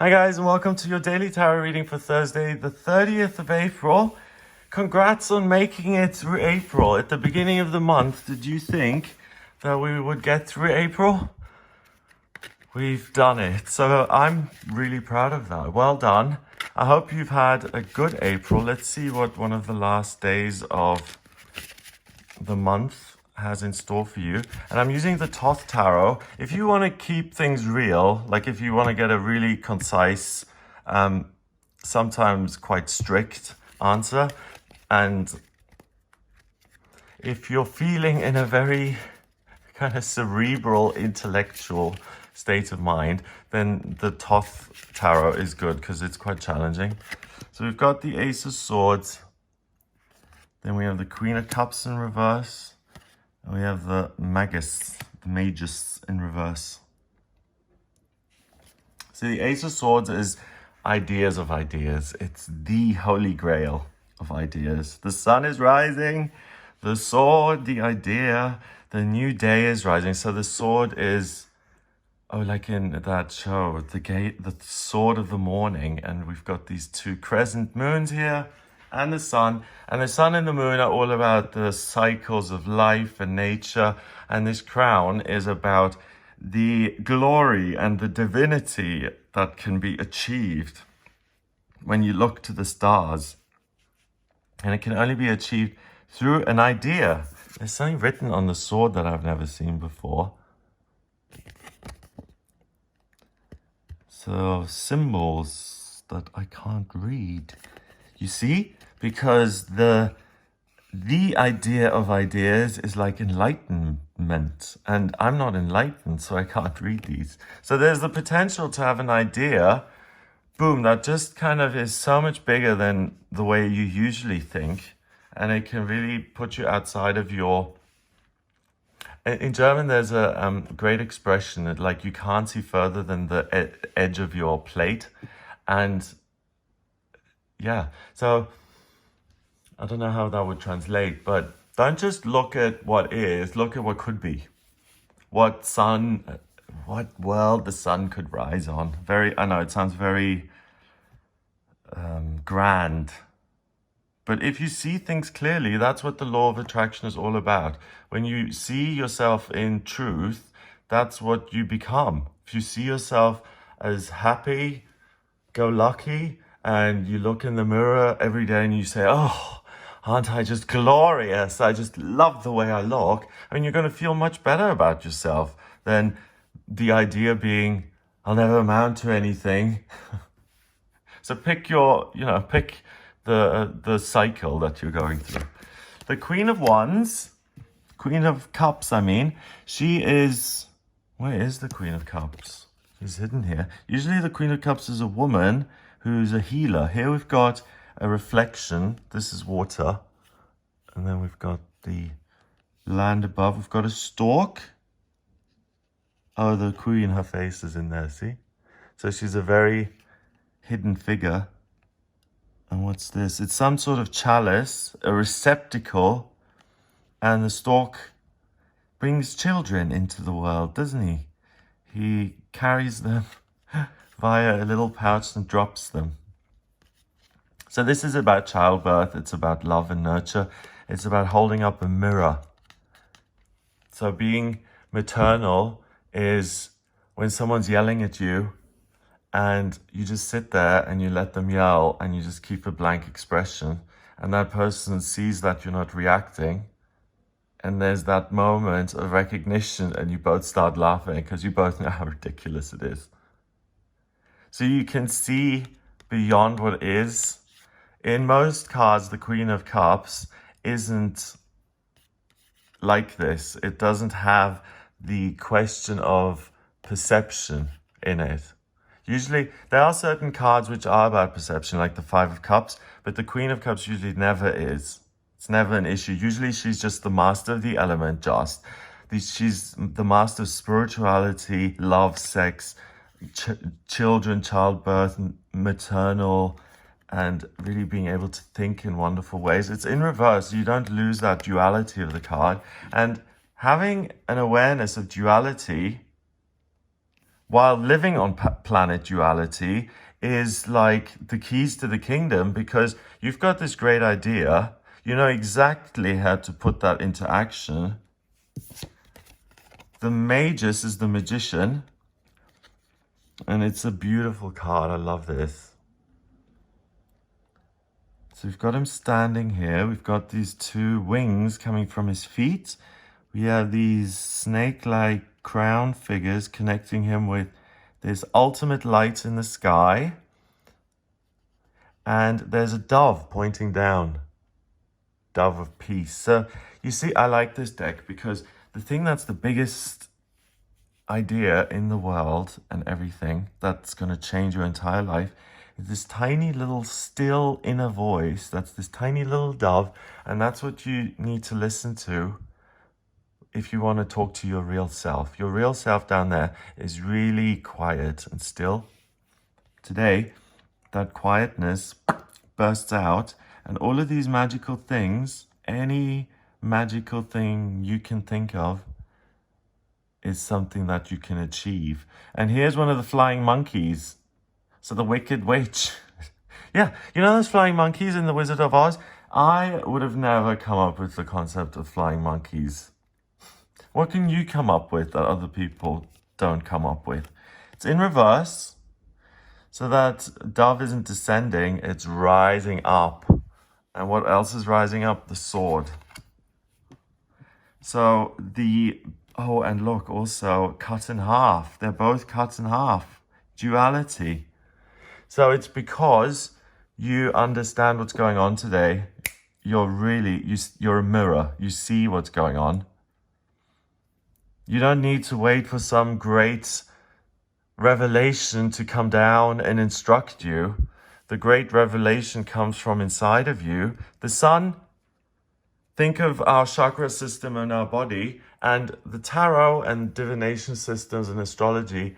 Hi guys, and welcome to your daily tarot reading for Thursday, the 30th of April. Congrats on making it through April. At the beginning of the month, did you think that we would get through April? We've done it. So I'm really proud of that. Well done. I hope you've had a good April. Let's see what one of the last days of the month has in store for you. And I'm using the Thoth Tarot. If you want to keep things real, like if you want to get a really concise, sometimes quite strict answer, and if you're feeling in a very kind of cerebral, intellectual state of mind, then the Thoth Tarot is good because it's quite challenging. So we've got the Ace of Swords, then we have the Queen of Cups in reverse, and we have the magus in reverse. So the Ace of Swords is ideas of ideas. It's the holy grail of ideas. The sun is rising, the sword, the idea, the new day is rising. So the sword is, like in that show, the sword of the morning. And we've got these two crescent moons here, and the sun. And the sun and the moon are all about the cycles of life and nature. And this crown is about the glory and the divinity that can be achieved when you look to the stars. And it can only be achieved through an idea. There's something written on the sword that I've never seen before. So symbols that I can't read. You see? Because the idea of ideas is like enlightenment. And I'm not enlightened, so I can't read these. So there's the potential to have an idea, boom, that just kind of is so much bigger than the way you usually think. And it can really put you outside of your... In German, there's a great expression that, like, you can't see further than the edge of your plate. And yeah, so I don't know how that would translate, but don't just look at what is, look at what could be. What world the sun could rise on. I know it sounds very grand. But if you see things clearly, that's what the law of attraction is all about. When you see yourself in truth, that's what you become. If you see yourself as happy, go lucky, and you look in the mirror every day and you say, oh, aren't I just glorious? I just love the way I look. I mean, you're going to feel much better about yourself than the idea being, I'll never amount to anything. So pick the cycle that you're going through. The Queen of Cups, she is... Where is the Queen of Cups? She's hidden here. Usually the Queen of Cups is a woman who's a healer. Here we've got a reflection. This is water. And then we've got the land above. We've got a stork. Oh, the queen, her face is in there, see? So she's a very hidden figure. And what's this? It's some sort of chalice, a receptacle. And the stork brings children into the world, doesn't he? He carries them via a little pouch and drops them. So this is about childbirth. It's about love and nurture. It's about holding up a mirror. So being maternal is when someone's yelling at you and you just sit there and you let them yell and you just keep a blank expression. And that person sees that you're not reacting. And there's that moment of recognition and you both start laughing because you both know how ridiculous it is. So you can see beyond what is. In most cards, the Queen of Cups isn't like this. It doesn't have the question of perception in it. Usually, there are certain cards which are about perception, like the Five of Cups, but the Queen of Cups usually never is. It's never an issue. Usually, she's just the master of the element, she's the master of spirituality, love, sex, children, childbirth, maternal, and really being able to think in wonderful ways. It's in reverse. You don't lose that duality of the card. And having an awareness of duality while living on planet duality is like the keys to the kingdom, because you've got this great idea. You know exactly how to put that into action. The magus is the magician. And it's a beautiful card. I love this. So we've got him standing here. We've got these two wings coming from his feet. We have these snake-like crown figures connecting him with this ultimate light in the sky. And there's a dove pointing down. Dove of peace. So you see, I like this deck because the thing that's the biggest idea in the world and everything that's going to change your entire life is this tiny little still inner voice. That's this tiny little dove, and that's what you need to listen to if you want to talk to your real self. Your real self down there is really quiet and still. Today, that quietness bursts out, and all of these magical things, any magical thing you can think of, is something that you can achieve. And here's one of the flying monkeys. So the Wicked Witch. Yeah, you know those flying monkeys in The Wizard of Oz? I would have never come up with the concept of flying monkeys. What can you come up with that other people don't come up with? It's in reverse, so that dove isn't descending, it's rising up. And what else is rising up? The sword. So oh, and look, also cut in half. They're both cut in half. Duality. So it's because you understand what's going on today. You're a mirror. You see what's going on. You don't need to wait for some great revelation to come down and instruct you. The great revelation comes from inside of you. The sun, think of our chakra system in our body, and the tarot and divination systems and astrology,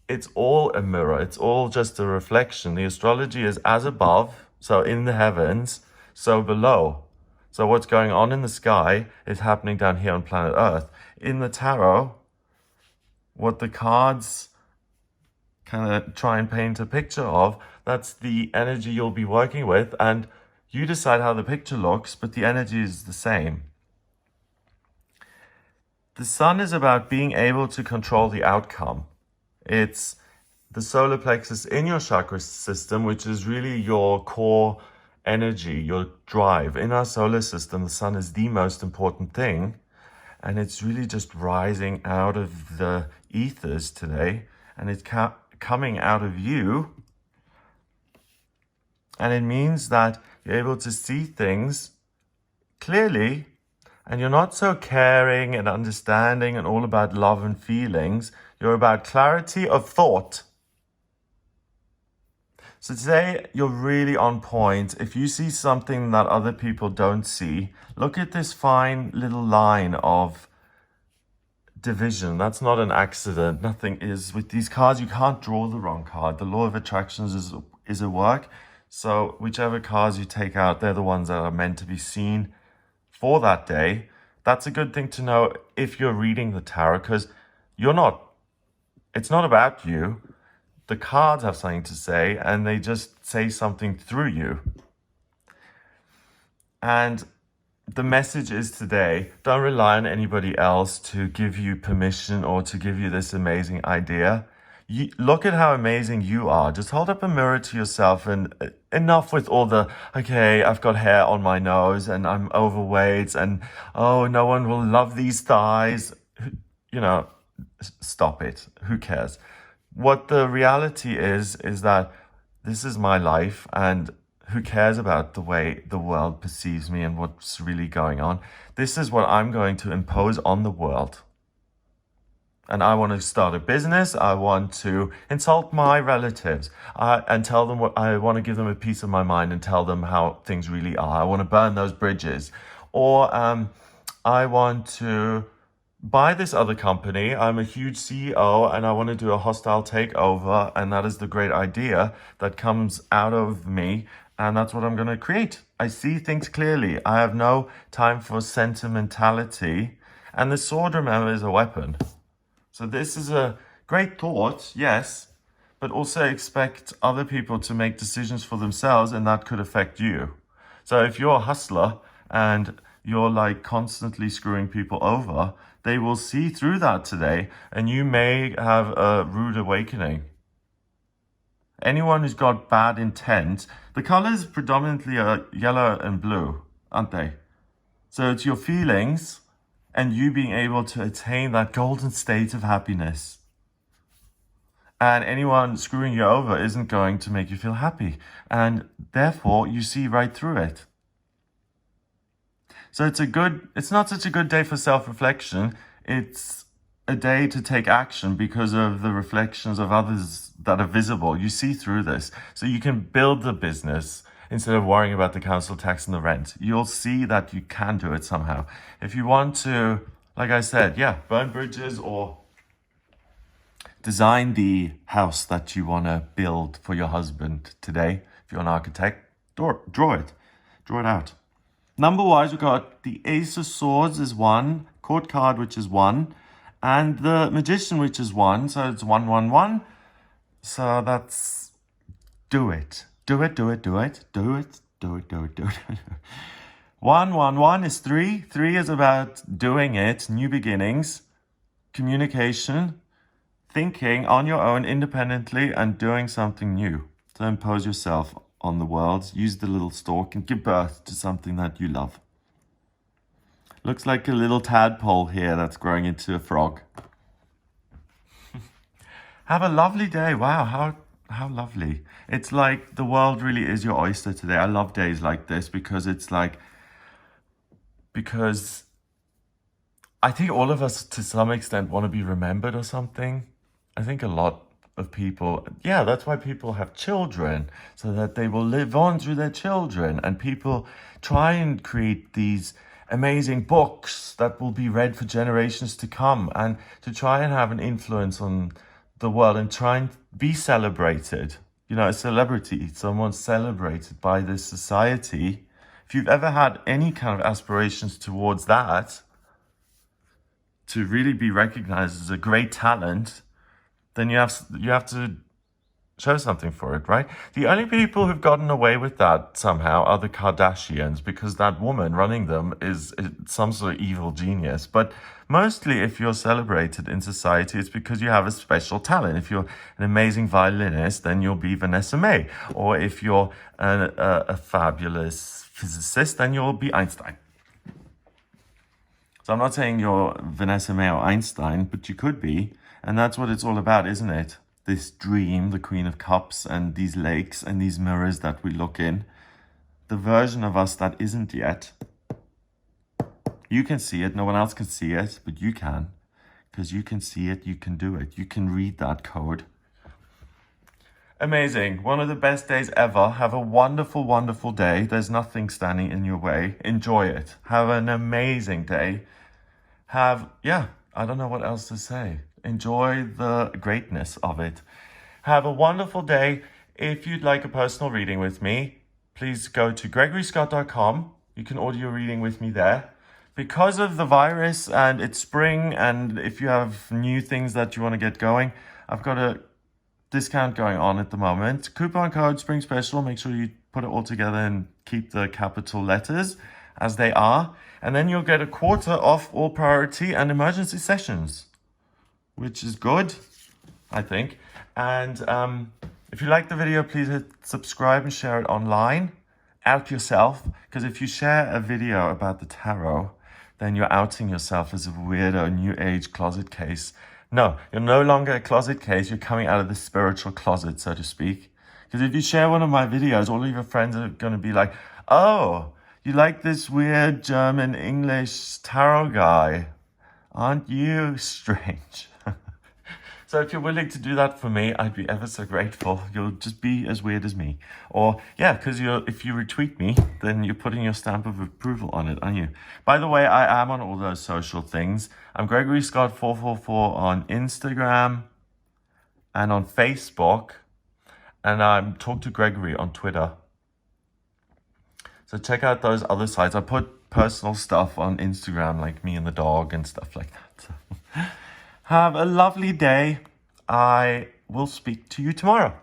it's all a mirror. It's all just a reflection. The astrology is as above, so in the heavens, so below. So what's going on in the sky is happening down here on planet Earth. In the tarot, what the cards kind of try and paint a picture of, that's the energy you'll be working with, and you decide how the picture looks, but the energy is the same. The sun is about being able to control the outcome. It's the solar plexus in your chakra system, which is really your core energy, your drive. In our solar system, the sun is the most important thing, and it's really just rising out of the ethers today, and it's coming out of you. And it means that you're able to see things clearly, and you're not so caring and understanding and all about love and feelings. You're about clarity of thought. So today, you're really on point. If you see something that other people don't see, look at this fine little line of division. That's not an accident. Nothing is. With these cards, you can't draw the wrong card. The law of attractions is at work. So whichever cards you take out, they're the ones that are meant to be seen for that day. That's a good thing to know if you're reading the tarot, because it's not about you. The cards have something to say, and they just say something through you. And the message is today, don't rely on anybody else to give you permission or to give you this amazing idea. Look at how amazing you are. Just hold up a mirror to yourself, and enough with all the, okay, I've got hair on my nose and I'm overweight and, oh, no one will love these thighs. You know, stop it. Who cares? What the reality is that this is my life, and who cares about the way the world perceives me and what's really going on? This is what I'm going to impose on the world. And I want to start a business. I want to insult my relatives and tell them what I want to, give them a piece of my mind and tell them how things really are. I want to burn those bridges. Or I want to buy this other company. I'm a huge CEO and I want to do a hostile takeover. And that is the great idea that comes out of me. And that's what I'm going to create. I see things clearly. I have no time for sentimentality. And the sword, remember, is a weapon. So this is Great thought, yes, but also expect other people to make decisions for themselves, and that could affect you. So if you're a hustler and you're like constantly screwing people over, they will see through that today, and you may have a rude awakening. Anyone who's got bad intent, the colors predominantly are yellow and blue, aren't they? So it's your feelings and you being able to attain that golden state of happiness. And anyone screwing you over isn't going to make you feel happy. And therefore, you see right through it. So it's not such a good day for self-reflection. It's a day to take action because of the reflections of others that are visible. You see through this. So you can build the business instead of worrying about the council tax and the rent. You'll see that you can do it somehow. If you want to, like I said, burn bridges or design the house that you want to build for your husband today. If you're an architect, draw it out. Number-wise, we've got the Ace of Swords is 1, Court card, which is 1, and the Magician, which is 1. So it's 1, 1, 1. So that's do it. Do it. 1, 1, 1 is 3. 3 is about doing it, new beginnings, communication, thinking on your own independently and doing something new. So impose yourself on the world, use the little stalk and give birth to something that you love. Looks like a little tadpole here that's growing into a frog. Have a lovely day. Wow, how lovely. It's like the world really is your oyster today. I love days like this because I think all of us to some extent want to be remembered or something. I think a lot of people, that's why people have children, so that they will live on through their children. And people try and create these amazing books that will be read for generations to come, and to try and have an influence on the world and try and be celebrated. You know, a celebrity, someone celebrated by this society. If you've ever had any kind of aspirations towards that, to really be recognized as a great talent, then you have to show something for it, right? The only people who've gotten away with that somehow are the Kardashians, because that woman running them is some sort of evil genius. But mostly if you're celebrated in society, it's because you have a special talent. If you're an amazing violinist, then you'll be Vanessa May. Or if you're a fabulous physicist, then you'll be Einstein. So I'm not saying you're Vanessa May or Einstein, but you could be. And that's what it's all about, isn't it? This dream, the Queen of Cups, and these lakes and these mirrors that we look in. The version of us that isn't yet. You can see it, no one else can see it, but you can. Because you can see it, you can do it. You can read that code. Amazing. One of the best days ever. Have a wonderful, wonderful day. There's nothing standing in your way. Enjoy it. Have an amazing day. I don't know what else to say. Enjoy the greatness of it. Have a wonderful day. If you'd like a personal reading with me, please go to gregoryscott.com. You can order your reading with me there. Because of the virus and it's spring, and if you have new things that you want to get going, I've got a discount going on at the moment. Coupon code Spring Special. Make sure you put it all together and keep the capital letters as they are. And then you'll get a quarter off all priority and emergency sessions, which is good, I think. And if you like the video, please hit subscribe and share it online. Out yourself, because if you share a video about the tarot, then you're outing yourself as a weirdo, new age closet case. No, you're no longer a closet case. You're coming out of the spiritual closet, so to speak. Because if you share one of my videos, all of your friends are going to be like, oh, you like this weird German English tarot guy. Aren't you strange? So if you're willing to do that for me, I'd be ever so grateful. You'll just be as weird as me. Or, because if you retweet me, then you're putting your stamp of approval on it, aren't you? By the way, I am on all those social things. I'm Gregory Scott 444 on Instagram and on Facebook. And I'm Talk to Gregory on Twitter. So check out those other sites. I put personal stuff on Instagram, like me and the dog and stuff like that. So have a lovely day. I will speak to you tomorrow.